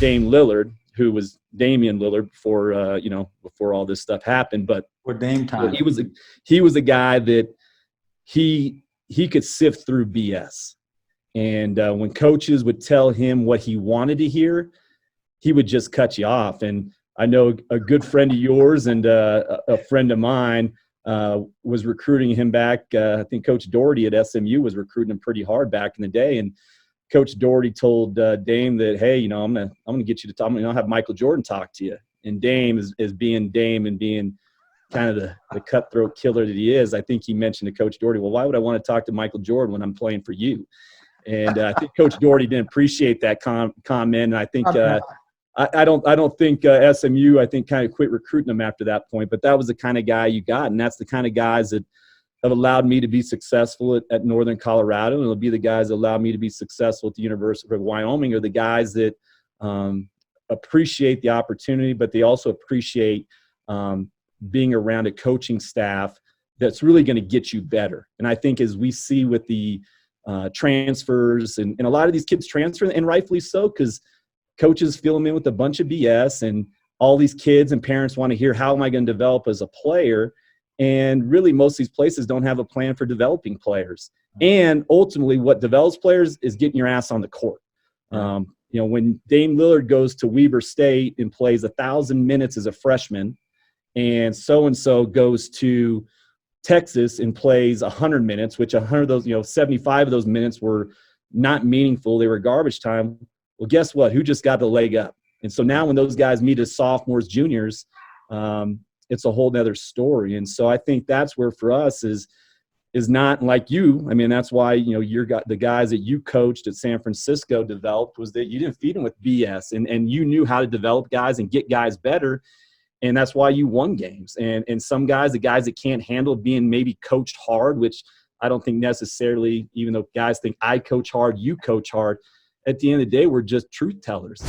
Dame Lillard, who was Damian Lillard before, before all this stuff happened. But for Dame time, he was a guy that he could sift through BS. And when coaches would tell him what he wanted to hear, he would just cut you off. And I know a good friend of yours and a friend of mine was recruiting him back. I think Coach Doherty at SMU was recruiting him pretty hard back in the day. And Coach Doherty told Dame that, hey, I'm gonna get you to talk. I'm gonna have Michael Jordan talk to you. And Dame is being Dame and being kind of the cutthroat killer that he is. I think he mentioned to Coach Doherty, well, why would I want to talk to Michael Jordan when I'm playing for you? And I think Coach Doherty didn't appreciate that comment. And I think I don't think SMU, I think, kind of quit recruiting him after that point. But that was the kind of guy you got, and that's the kind of guys that have allowed me to be successful at Northern Colorado, and it'll be the guys that allow me to be successful at the University of Wyoming, are the guys that appreciate the opportunity, but they also appreciate being around a coaching staff that's really going to get you better. And I think as we see with the transfers and a lot of these kids transfer, and rightfully so, because coaches fill them in with a bunch of BS, and all these kids and parents want to hear, how am I going to develop as a player? And really, most of these places don't have a plan for developing players. And ultimately, what develops players is getting your ass on the court. When Dame Lillard goes to Weber State and plays 1,000 minutes as a freshman, and so goes to Texas and plays 100 minutes, which 100 of those, 75 of those minutes were not meaningful. They were garbage time. Well, guess what? Who just got the leg up? And so now when those guys meet as sophomores, juniors, it's a whole nother story. And so I think that's where for us is not like you. I mean, that's why, the guys that you coached at San Francisco developed, was that you didn't feed them with BS, and you knew how to develop guys and get guys better. And that's why you won games. And some guys, the guys that can't handle being maybe coached hard, which I don't think necessarily, even though guys think I coach hard, you coach hard, at the end of the day, we're just truth tellers.